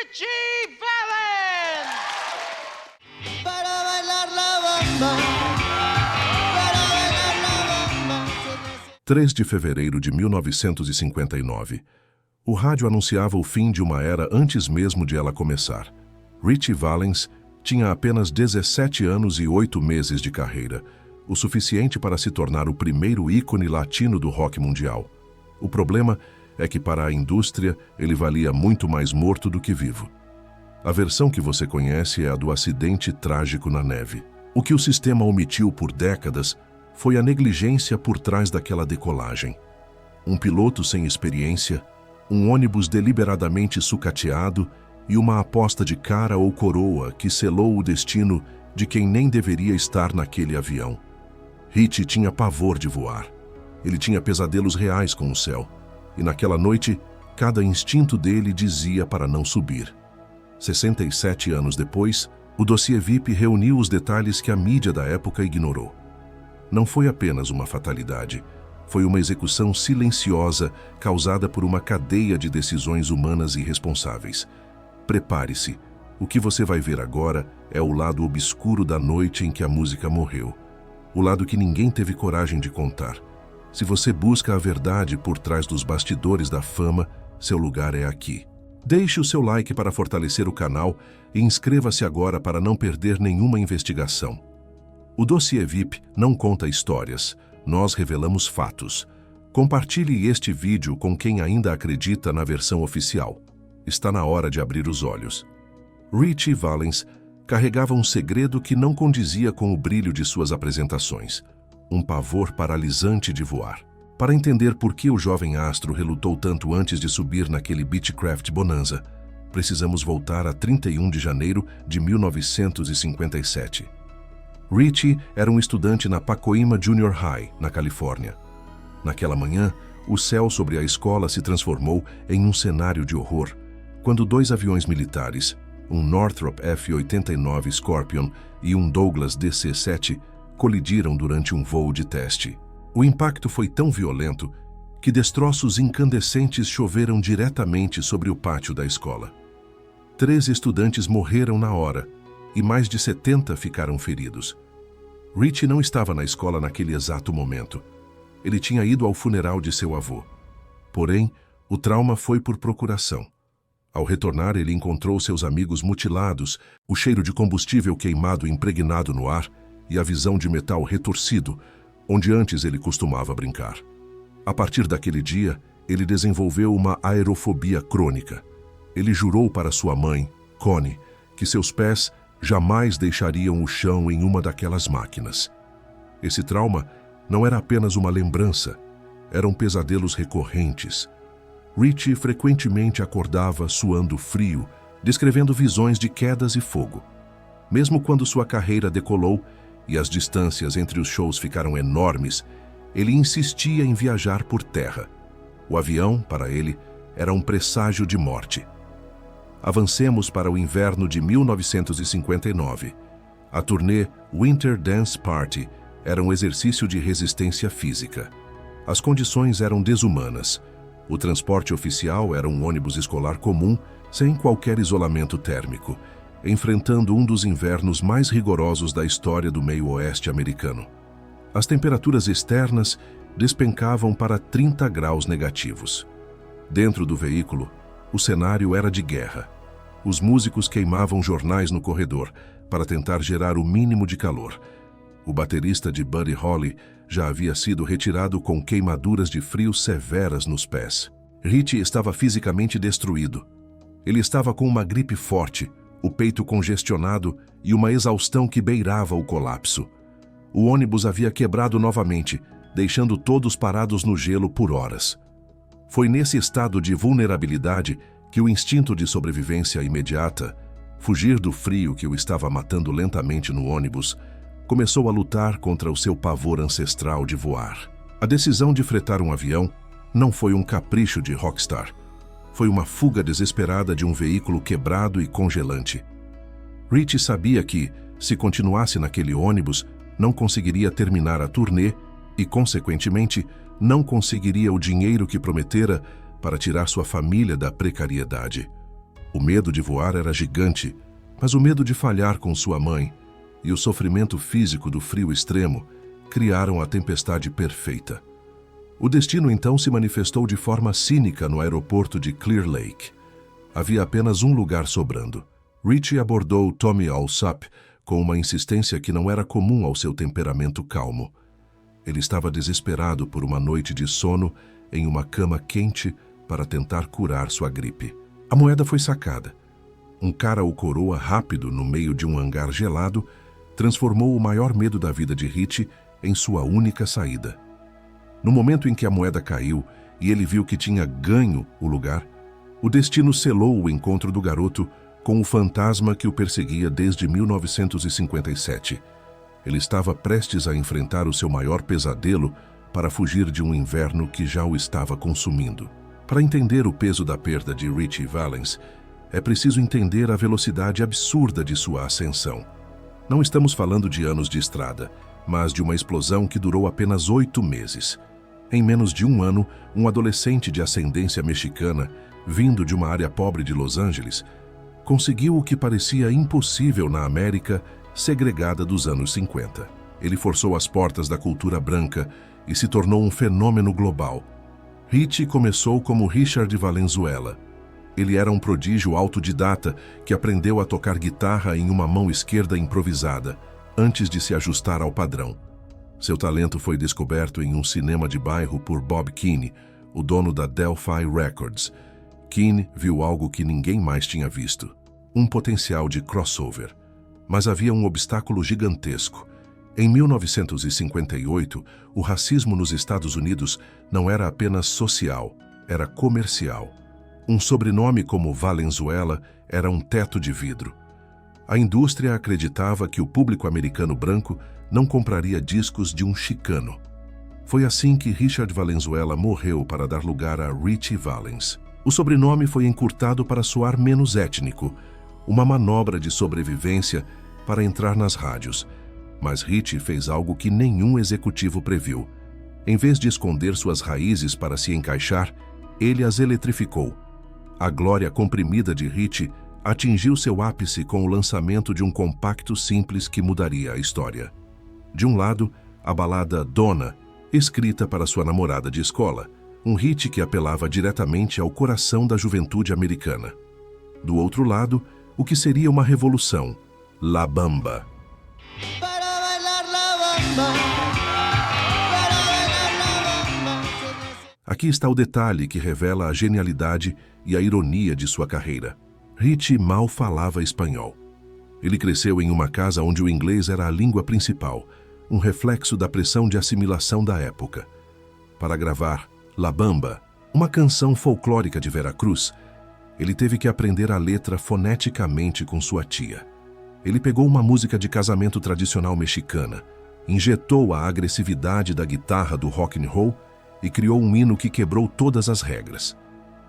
Richie Valens! Para bailar la bamba, para bailar la bamba. 3 de fevereiro de 1959. O rádio anunciava o fim de uma era antes mesmo de ela começar. Richie Valens tinha apenas 17 anos e 8 meses de carreira, o suficiente para se tornar o primeiro ícone latino do rock mundial. O problema é que para a indústria ele valia muito mais morto do que vivo. A versão que você conhece é a do acidente trágico na neve. O que o sistema omitiu por décadas foi a negligência por trás daquela decolagem. Um piloto sem experiência, um ônibus deliberadamente sucateado e uma aposta de cara ou coroa que selou o destino de quem nem deveria estar naquele avião. Richie tinha pavor de voar. Ele tinha pesadelos reais com o céu. E naquela noite, cada instinto dele dizia para não subir. 67 anos depois, o dossiê VIP reuniu os detalhes que a mídia da época ignorou. Não foi apenas uma fatalidade. Foi uma execução silenciosa causada por uma cadeia de decisões humanas irresponsáveis. Prepare-se. O que você vai ver agora é o lado obscuro da noite em que a música morreu. O lado que ninguém teve coragem de contar. Se você busca a verdade por trás dos bastidores da fama, seu lugar é aqui. Deixe o seu like para fortalecer o canal e inscreva-se agora para não perder nenhuma investigação. O dossiê VIP não conta histórias, nós revelamos fatos. Compartilhe este vídeo com quem ainda acredita na versão oficial. Está na hora de abrir os olhos. Richie Valens carregava um segredo que não condizia com o brilho de suas apresentações. Um pavor paralisante de voar. Para entender por que o jovem astro relutou tanto antes de subir naquele Beechcraft Bonanza, precisamos voltar a 31 de janeiro de 1957. Richie era um estudante na Pacoima Junior High, na Califórnia. Naquela manhã, o céu sobre a escola se transformou em um cenário de horror, quando 2 aviões militares, um Northrop F-89 Scorpion e um Douglas DC-7, colidiram durante um voo de teste. O impacto foi tão violento que destroços incandescentes choveram diretamente sobre o pátio da escola. 3 estudantes morreram na hora e mais de 70 ficaram feridos. Richie não estava na escola naquele exato momento. Ele tinha ido ao funeral de seu avô. Porém, o trauma foi por procuração. Ao retornar, ele encontrou seus amigos mutilados, o cheiro de combustível queimado impregnado no ar e a visão de metal retorcido, onde antes ele costumava brincar. A partir daquele dia, ele desenvolveu uma aerofobia crônica. Ele jurou para sua mãe, Connie, que seus pés jamais deixariam o chão em uma daquelas máquinas. Esse trauma não era apenas uma lembrança, eram pesadelos recorrentes. Richie frequentemente acordava suando frio, descrevendo visões de quedas e fogo. Mesmo quando sua carreira decolou e as distâncias entre os shows ficaram enormes, ele insistia em viajar por terra. O avião, para ele, era um presságio de morte. Avancemos para o inverno de 1959. A turnê Winter Dance Party era um exercício de resistência física. As condições eram desumanas. O transporte oficial era um ônibus escolar comum, sem qualquer isolamento térmico, enfrentando um dos invernos mais rigorosos da história do meio-oeste americano. As temperaturas externas despencavam para 30 graus negativos. Dentro do veículo, o cenário era de guerra. Os músicos queimavam jornais no corredor para tentar gerar o mínimo de calor. O baterista de Buddy Holly já havia sido retirado com queimaduras de frio severas nos pés. Richie estava fisicamente destruído. Ele estava com uma gripe forte, o peito congestionado e uma exaustão que beirava o colapso. O ônibus havia quebrado novamente, deixando todos parados no gelo por horas. Foi nesse estado de vulnerabilidade que o instinto de sobrevivência imediata, fugir do frio que o estava matando lentamente no ônibus, começou a lutar contra o seu pavor ancestral de voar. A decisão de fretar um avião não foi um capricho de rockstar. Foi uma fuga desesperada de um veículo quebrado e congelante. Richie sabia que, se continuasse naquele ônibus, não conseguiria terminar a turnê e, consequentemente, não conseguiria o dinheiro que prometera para tirar sua família da precariedade. O medo de voar era gigante, mas o medo de falhar com sua mãe e o sofrimento físico do frio extremo criaram a tempestade perfeita. O destino então se manifestou de forma cínica no aeroporto de Clear Lake. Havia apenas um lugar sobrando. Ritchie abordou Tommy Allsup com uma insistência que não era comum ao seu temperamento calmo. Ele estava desesperado por uma noite de sono em uma cama quente para tentar curar sua gripe. A moeda foi sacada. Um cara ou coroa rápido no meio de um hangar gelado transformou o maior medo da vida de Ritchie em sua única saída. No momento em que a moeda caiu e ele viu que tinha ganho o lugar, o destino selou o encontro do garoto com o fantasma que o perseguia desde 1957. Ele estava prestes a enfrentar o seu maior pesadelo para fugir de um inverno que já o estava consumindo. Para entender o peso da perda de Ritchie Valens, é preciso entender a velocidade absurda de sua ascensão. Não estamos falando de anos de estrada, mas de uma explosão que durou apenas 8 meses. Em menos de um ano, um adolescente de ascendência mexicana, vindo de uma área pobre de Los Angeles, conseguiu o que parecia impossível na América segregada dos anos 50. Ele forçou as portas da cultura branca e se tornou um fenômeno global. Ritchie começou como Richard Valenzuela. Ele era um prodígio autodidata que aprendeu a tocar guitarra em uma mão esquerda improvisada, antes de se ajustar ao padrão. Seu talento foi descoberto em um cinema de bairro por Bob Keane, o dono da Delphi Records. Keane viu algo que ninguém mais tinha visto: um potencial de crossover. Mas havia um obstáculo gigantesco. Em 1958, o racismo nos Estados Unidos não era apenas social, era comercial. Um sobrenome como Valenzuela era um teto de vidro. A indústria acreditava que o público americano branco não compraria discos de um chicano. Foi assim que Richard Valenzuela morreu para dar lugar a Ritchie Valens. O sobrenome foi encurtado para soar menos étnico, uma manobra de sobrevivência para entrar nas rádios. Mas Ritchie fez algo que nenhum executivo previu. Em vez de esconder suas raízes para se encaixar, ele as eletrificou. A glória comprimida de Ritchie atingiu seu ápice com o lançamento de um compacto simples que mudaria a história. De um lado, a balada Donna, escrita para sua namorada de escola, um hit que apelava diretamente ao coração da juventude americana. Do outro lado, o que seria uma revolução, La Bamba. Para bailar la bamba, para bailar la bamba. Aqui está o detalhe que revela a genialidade e a ironia de sua carreira. Ritchie mal falava espanhol. Ele cresceu em uma casa onde o inglês era a língua principal, um reflexo da pressão de assimilação da época. Para gravar La Bamba, uma canção folclórica de Veracruz, ele teve que aprender a letra foneticamente com sua tia. Ele pegou uma música de casamento tradicional mexicana, injetou a agressividade da guitarra do rock and roll e criou um hino que quebrou todas as regras.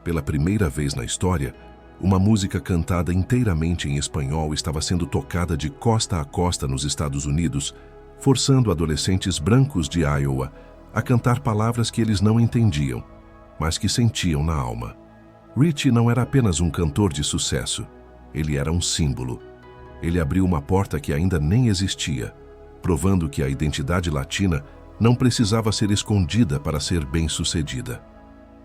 Pela primeira vez na história, uma música cantada inteiramente em espanhol estava sendo tocada de costa a costa nos Estados Unidos, forçando adolescentes brancos de Iowa a cantar palavras que eles não entendiam, mas que sentiam na alma. Ritchie não era apenas um cantor de sucesso, ele era um símbolo. Ele abriu uma porta que ainda nem existia, provando que a identidade latina não precisava ser escondida para ser bem-sucedida.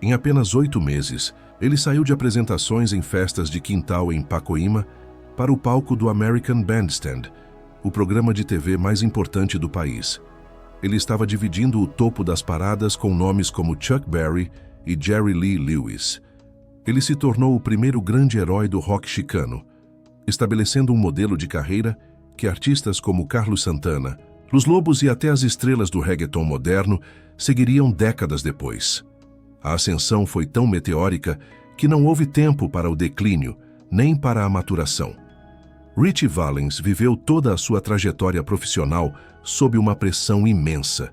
Em apenas 8 meses, ele saiu de apresentações em festas de quintal em Pacoima para o palco do American Bandstand, o programa de TV mais importante do país. Ele estava dividindo o topo das paradas com nomes como Chuck Berry e Jerry Lee Lewis. Ele se tornou o primeiro grande herói do rock chicano, estabelecendo um modelo de carreira que artistas como Carlos Santana, Los Lobos e até as estrelas do reggaeton moderno seguiriam décadas depois. A ascensão foi tão meteórica que não houve tempo para o declínio, nem para a maturação. Ritchie Valens viveu toda a sua trajetória profissional sob uma pressão imensa.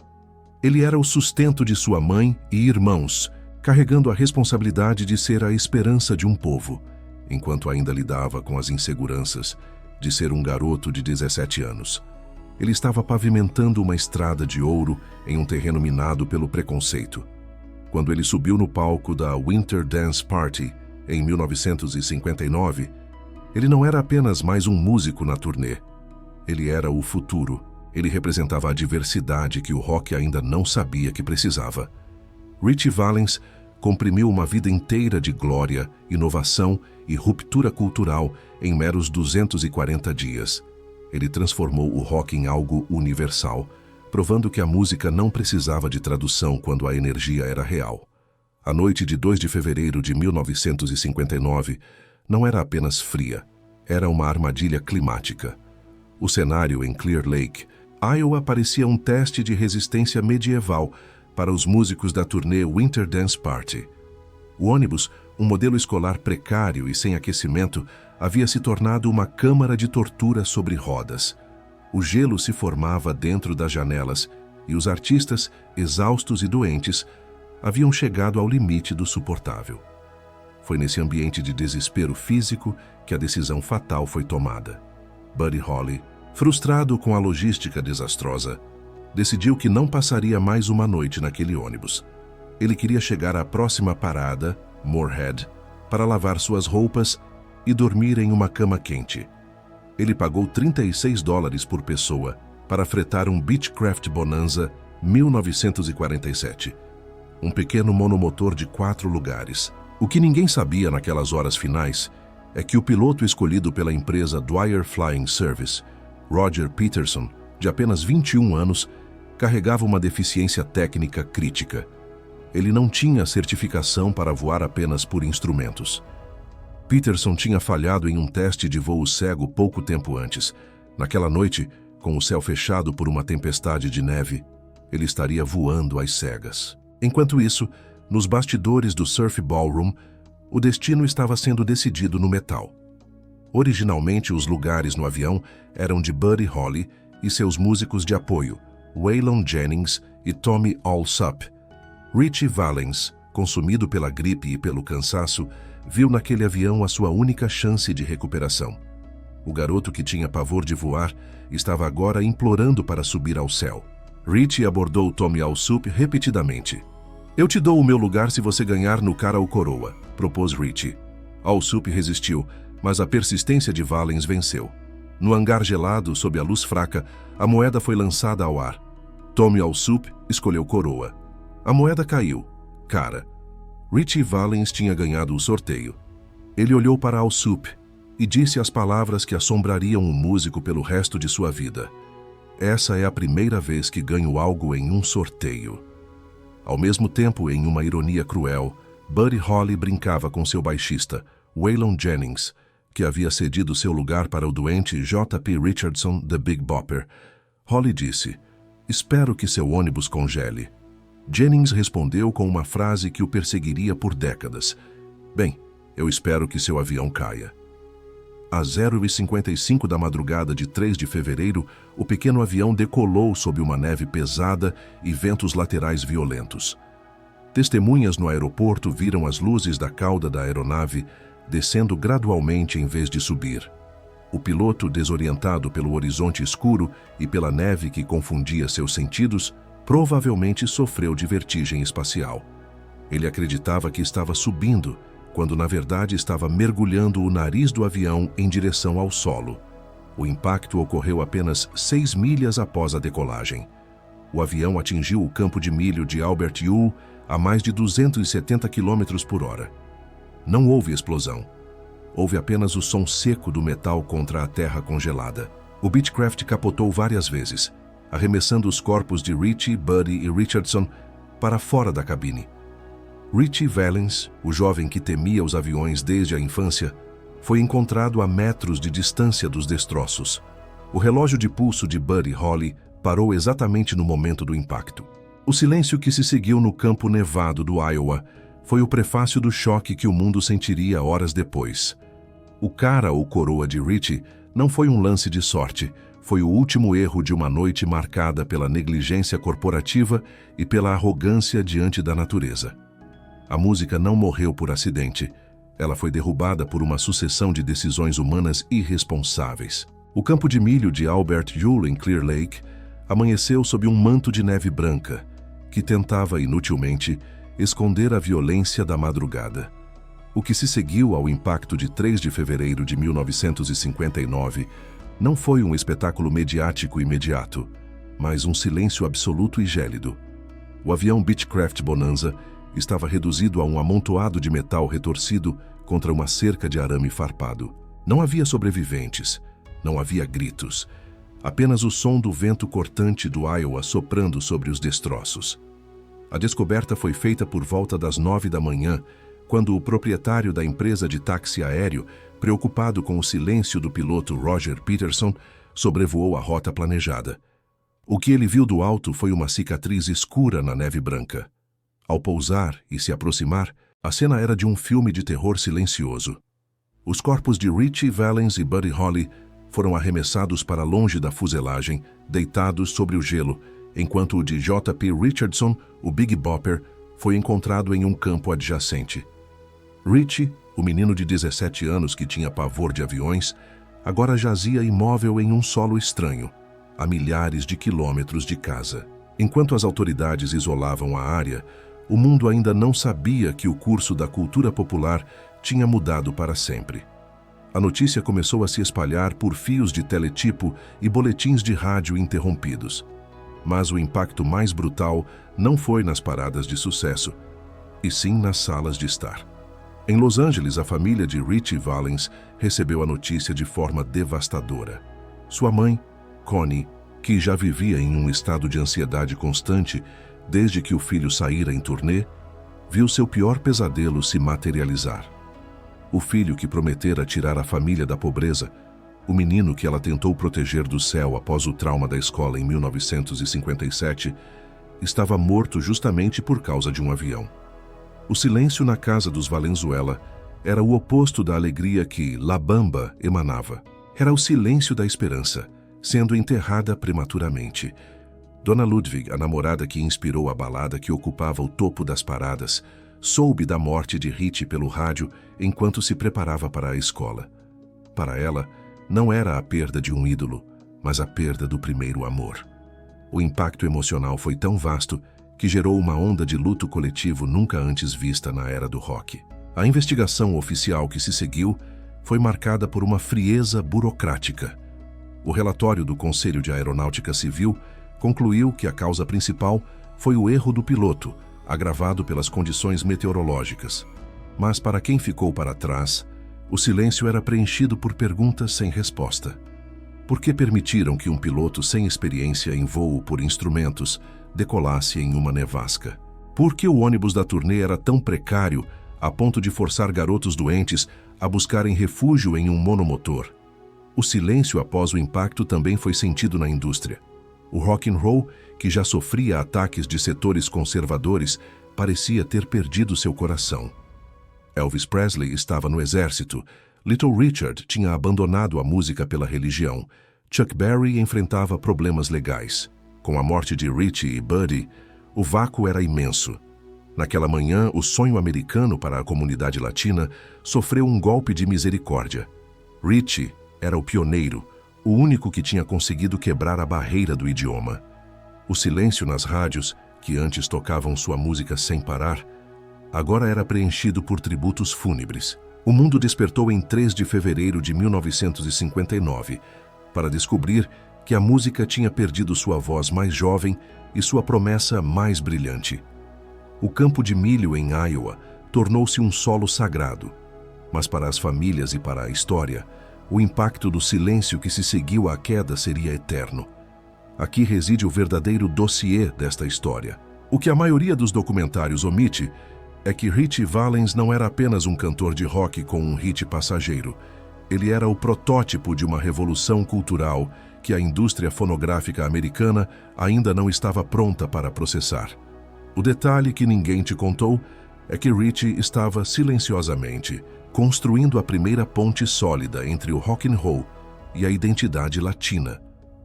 Ele era o sustento de sua mãe e irmãos, carregando a responsabilidade de ser a esperança de um povo, enquanto ainda lidava com as inseguranças de ser um garoto de 17 anos. Ele estava pavimentando uma estrada de ouro em um terreno minado pelo preconceito. Quando ele subiu no palco da Winter Dance Party, em 1959, ele não era apenas mais um músico na turnê. Ele era o futuro. Ele representava a diversidade que o rock ainda não sabia que precisava. Ritchie Valens comprimiu uma vida inteira de glória, inovação e ruptura cultural em meros 240 dias. Ele transformou o rock em algo universal, provando que a música não precisava de tradução quando a energia era real. A noite de 2 de fevereiro de 1959 não era apenas fria, era uma armadilha climática. O cenário em Clear Lake, Iowa, parecia um teste de resistência medieval para os músicos da turnê Winter Dance Party. O ônibus, um modelo escolar precário e sem aquecimento, havia se tornado uma câmara de tortura sobre rodas. O gelo se formava dentro das janelas e os artistas, exaustos e doentes, haviam chegado ao limite do suportável. Foi nesse ambiente de desespero físico que a decisão fatal foi tomada. Buddy Holly, frustrado com a logística desastrosa, decidiu que não passaria mais uma noite naquele ônibus. Ele queria chegar à próxima parada, Moorhead, para lavar suas roupas e dormir em uma cama quente. Ele pagou $36 por pessoa para fretar um Beechcraft Bonanza 1947, um pequeno monomotor de 4 lugares. O que ninguém sabia naquelas horas finais é que o piloto escolhido pela empresa Dwyer Flying Service, Roger Peterson, de apenas 21 anos, carregava uma deficiência técnica crítica. Ele não tinha certificação para voar apenas por instrumentos. Peterson tinha falhado em um teste de voo cego pouco tempo antes. Naquela noite, com o céu fechado por uma tempestade de neve, ele estaria voando às cegas. Enquanto isso, nos bastidores do Surf Ballroom, o destino estava sendo decidido no metal. Originalmente, os lugares no avião eram de Buddy Holly e seus músicos de apoio, Waylon Jennings e Tommy Allsup. Ritchie Valens, consumido pela gripe e pelo cansaço, viu naquele avião a sua única chance de recuperação. O garoto que tinha pavor de voar estava agora implorando para subir ao céu. Ritchie abordou Tommy Allsup repetidamente. "Eu te dou o meu lugar se você ganhar no cara ou coroa", propôs Ritchie. Allsup resistiu, mas a persistência de Valens venceu. No hangar gelado, sob a luz fraca, a moeda foi lançada ao ar. Tommy Allsup escolheu coroa. A moeda caiu. Cara. Ritchie Valens tinha ganhado o sorteio. Ele olhou para Allsup e disse as palavras que assombrariam o músico pelo resto de sua vida. "Essa é a primeira vez que ganho algo em um sorteio." Ao mesmo tempo, em uma ironia cruel, Buddy Holly brincava com seu baixista, Waylon Jennings, que havia cedido seu lugar para o doente J.P. Richardson, The Big Bopper. Holly disse, "Espero que seu ônibus congele." Jennings respondeu com uma frase que o perseguiria por décadas. "Bem, eu espero que seu avião caia." Às 0h55 da madrugada de 3 de fevereiro, o pequeno avião decolou sob uma neve pesada e ventos laterais violentos. Testemunhas no aeroporto viram as luzes da cauda da aeronave descendo gradualmente em vez de subir. O piloto, desorientado pelo horizonte escuro e pela neve que confundia seus sentidos, provavelmente sofreu de vertigem espacial. Ele acreditava que estava subindo, quando na verdade estava mergulhando o nariz do avião em direção ao solo. O impacto ocorreu apenas 6 milhas após a decolagem. O avião atingiu o campo de milho de Albert Ewell a mais de 270 km por hora. Não houve explosão. Houve apenas o som seco do metal contra a terra congelada. O Beechcraft capotou várias vezes, arremessando os corpos de Ritchie, Buddy e Richardson para fora da cabine. Ritchie Valens, o jovem que temia os aviões desde a infância, foi encontrado a metros de distância dos destroços. O relógio de pulso de Buddy Holly parou exatamente no momento do impacto. O silêncio que se seguiu no campo nevado do Iowa foi o prefácio do choque que o mundo sentiria horas depois. O cara ou coroa de Ritchie não foi um lance de sorte, foi o último erro de uma noite marcada pela negligência corporativa e pela arrogância diante da natureza. A música não morreu por acidente. Ela foi derrubada por uma sucessão de decisões humanas irresponsáveis. O campo de milho de Albert Ewell em Clear Lake amanheceu sob um manto de neve branca, que tentava inutilmente esconder a violência da madrugada. O que se seguiu ao impacto de 3 de fevereiro de 1959 não foi um espetáculo mediático imediato, mas um silêncio absoluto e gélido. O avião Beechcraft Bonanza estava reduzido a um amontoado de metal retorcido contra uma cerca de arame farpado. Não havia sobreviventes, não havia gritos, apenas o som do vento cortante do Iowa soprando sobre os destroços. A descoberta foi feita por volta das 9 da manhã, quando o proprietário da empresa de táxi aéreo, preocupado com o silêncio do piloto Roger Peterson, sobrevoou a rota planejada. O que ele viu do alto foi uma cicatriz escura na neve branca. Ao pousar e se aproximar, a cena era de um filme de terror silencioso. Os corpos de Ritchie Valens e Buddy Holly foram arremessados para longe da fuselagem, deitados sobre o gelo, enquanto o de J.P. Richardson, o Big Bopper, foi encontrado em um campo adjacente. Ritchie, o menino de 17 anos que tinha pavor de aviões, agora jazia imóvel em um solo estranho, a milhares de quilômetros de casa. Enquanto as autoridades isolavam a área, o mundo ainda não sabia que o curso da cultura popular tinha mudado para sempre. A notícia começou a se espalhar por fios de teletipo e boletins de rádio interrompidos. Mas o impacto mais brutal não foi nas paradas de sucesso, e sim nas salas de estar. Em Los Angeles, a família de Ritchie Valens recebeu a notícia de forma devastadora. Sua mãe, Connie, que já vivia em um estado de ansiedade constante desde que o filho saíra em turnê, viu seu pior pesadelo se materializar. O filho que prometera tirar a família da pobreza, o menino que ela tentou proteger do céu após o trauma da escola em 1957, estava morto justamente por causa de um avião. O silêncio na casa dos Valenzuela era o oposto da alegria que La Bamba emanava. Era o silêncio da esperança, sendo enterrada prematuramente. Dona Ludwig, a namorada que inspirou a balada que ocupava o topo das paradas, soube da morte de Ritchie pelo rádio enquanto se preparava para a escola. Para ela, não era a perda de um ídolo, mas a perda do primeiro amor. O impacto emocional foi tão vasto que gerou uma onda de luto coletivo nunca antes vista na era do rock. A investigação oficial que se seguiu foi marcada por uma frieza burocrática. O relatório do Conselho de Aeronáutica Civil concluiu que a causa principal foi o erro do piloto, agravado pelas condições meteorológicas. Mas para quem ficou para trás, o silêncio era preenchido por perguntas sem resposta. Por que permitiram que um piloto sem experiência em voo por instrumentos decolasse em uma nevasca? Por que o ônibus da turnê era tão precário a ponto de forçar garotos doentes a buscarem refúgio em um monomotor? O silêncio após o impacto também foi sentido na indústria. O rock and roll, que já sofria ataques de setores conservadores, parecia ter perdido seu coração. Elvis Presley estava no exército, Little Richard tinha abandonado a música pela religião, Chuck Berry enfrentava problemas legais. Com a morte de Ritchie e Buddy, o vácuo era imenso. Naquela manhã, o sonho americano para a comunidade latina sofreu um golpe de misericórdia. Ritchie era o pioneiro, o único que tinha conseguido quebrar a barreira do idioma. O silêncio nas rádios, que antes tocavam sua música sem parar, agora era preenchido por tributos fúnebres. O mundo despertou em 3 de fevereiro de 1959 para descobrir que a música tinha perdido sua voz mais jovem e sua promessa mais brilhante. O campo de milho em Iowa tornou-se um solo sagrado, mas para as famílias e para a história, o impacto do silêncio que se seguiu à queda seria eterno. Aqui reside o verdadeiro dossiê desta história. O que a maioria dos documentários omite é que Ritchie Valens não era apenas um cantor de rock com um hit passageiro. Ele era o protótipo de uma revolução cultural que a indústria fonográfica americana ainda não estava pronta para processar. O detalhe que ninguém te contou é que Ritchie estava silenciosamente construindo a primeira ponte sólida entre o rock and roll e a identidade latina,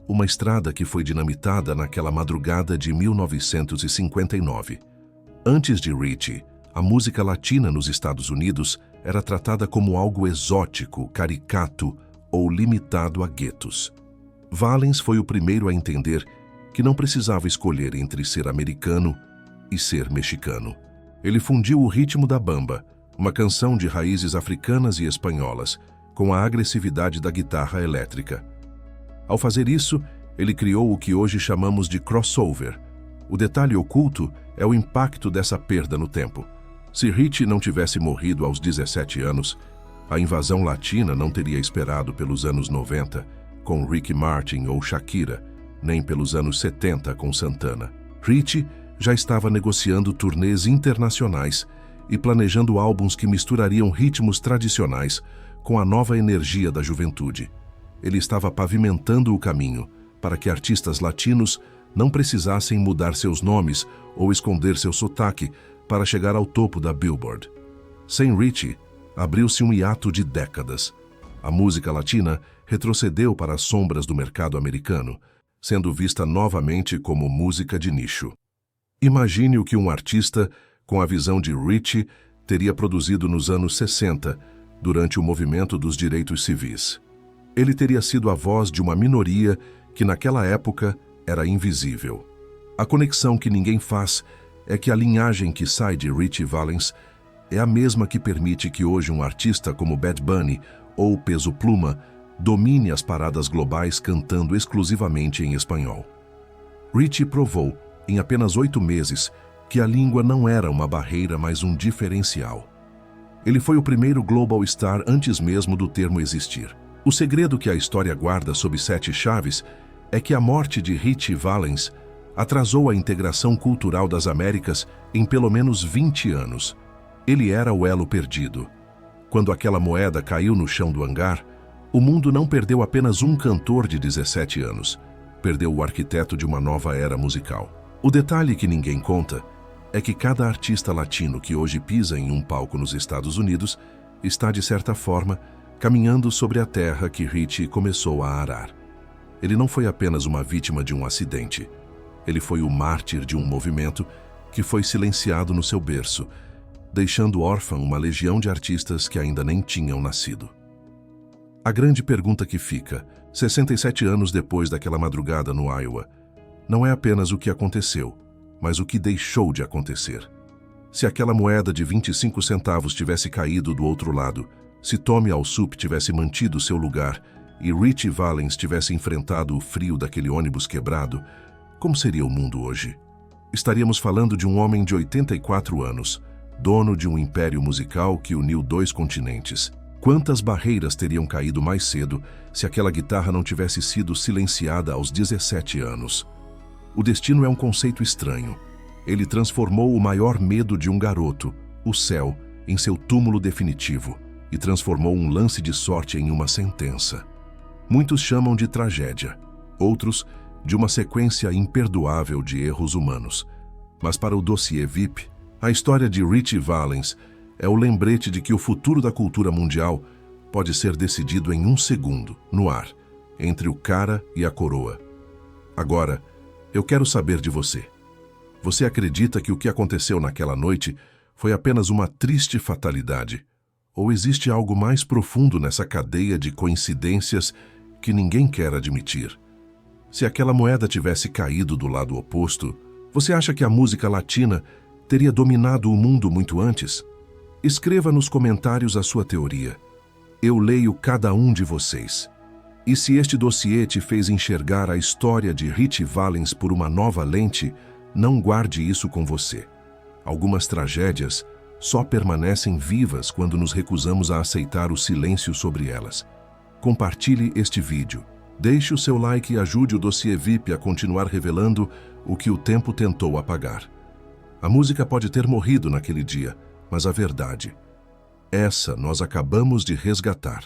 uma estrada que foi dinamitada naquela madrugada de 1959. Antes de Ritchie, a música latina nos Estados Unidos era tratada como algo exótico, caricato ou limitado a guetos. Valens foi o primeiro a entender que não precisava escolher entre ser americano e ser mexicano. Ele fundiu o ritmo da bamba, uma canção de raízes africanas e espanholas, com a agressividade da guitarra elétrica. Ao fazer isso, ele criou o que hoje chamamos de crossover. O detalhe oculto é o impacto dessa perda no tempo. Se Ritchie não tivesse morrido aos 17 anos, a invasão latina não teria esperado pelos anos 90, com Ricky Martin ou Shakira, nem pelos anos 70 com Santana. Ritchie já estava negociando turnês internacionais e planejando álbuns que misturariam ritmos tradicionais com a nova energia da juventude. Ele estava pavimentando o caminho para que artistas latinos não precisassem mudar seus nomes ou esconder seu sotaque para chegar ao topo da Billboard. Sem Ritchie, abriu-se um hiato de décadas. A música latina retrocedeu para as sombras do mercado americano, sendo vista novamente como música de nicho. Imagine o que um artista com a visão de Ritchie teria produzido nos anos 60, durante o movimento dos direitos civis. Ele teria sido a voz de uma minoria que naquela época era invisível. A conexão que ninguém faz é que a linhagem que sai de Ritchie Valens é a mesma que permite que hoje um artista como Bad Bunny ou Peso Pluma domine as paradas globais cantando exclusivamente em espanhol. Ritchie provou, em apenas 8 meses, que a língua não era uma barreira, mas um diferencial. Ele foi o primeiro global star antes mesmo do termo existir. O segredo que a história guarda sob 7 chaves é que a morte de Ritchie Valens atrasou a integração cultural das Américas em pelo menos 20 anos. Ele era o elo perdido. Quando aquela moeda caiu no chão do hangar, o mundo não perdeu apenas um cantor de 17 anos, perdeu o arquiteto de uma nova era musical. O detalhe que ninguém conta é que cada artista latino que hoje pisa em um palco nos Estados Unidos está, de certa forma, caminhando sobre a terra que Ritchie começou a arar. Ele não foi apenas uma vítima de um acidente. Ele foi o mártir de um movimento que foi silenciado no seu berço, deixando órfã uma legião de artistas que ainda nem tinham nascido. A grande pergunta que fica, 67 anos depois daquela madrugada no Iowa, não é apenas o que aconteceu, mas o que deixou de acontecer. Se aquela moeda de 25 centavos tivesse caído do outro lado, se Tommy Allsup tivesse mantido seu lugar e Ritchie Valens tivesse enfrentado o frio daquele ônibus quebrado, como seria o mundo hoje? Estaríamos falando de um homem de 84 anos, dono de um império musical que uniu 2 continentes. Quantas barreiras teriam caído mais cedo se aquela guitarra não tivesse sido silenciada aos 17 anos? O destino é um conceito estranho. Ele transformou o maior medo de um garoto, o céu, em seu túmulo definitivo e transformou um lance de sorte em uma sentença. Muitos chamam de tragédia, outros de uma sequência imperdoável de erros humanos. Mas para o dossiê VIP, a história de Ritchie Valens é o lembrete de que o futuro da cultura mundial pode ser decidido em 1 segundo, no ar, entre o cara e a coroa. Agora, eu quero saber de você. Você acredita que o que aconteceu naquela noite foi apenas uma triste fatalidade? Ou existe algo mais profundo nessa cadeia de coincidências que ninguém quer admitir? Se aquela moeda tivesse caído do lado oposto, você acha que a música latina teria dominado o mundo muito antes? Escreva nos comentários a sua teoria. Eu leio cada um de vocês. E se este dossiê te fez enxergar a história de Ritchie Valens por uma nova lente, não guarde isso com você. Algumas tragédias só permanecem vivas quando nos recusamos a aceitar o silêncio sobre elas. Compartilhe este vídeo. Deixe o seu like e ajude o dossiê VIP a continuar revelando o que o tempo tentou apagar. A música pode ter morrido naquele dia, mas a verdade, essa nós acabamos de resgatar.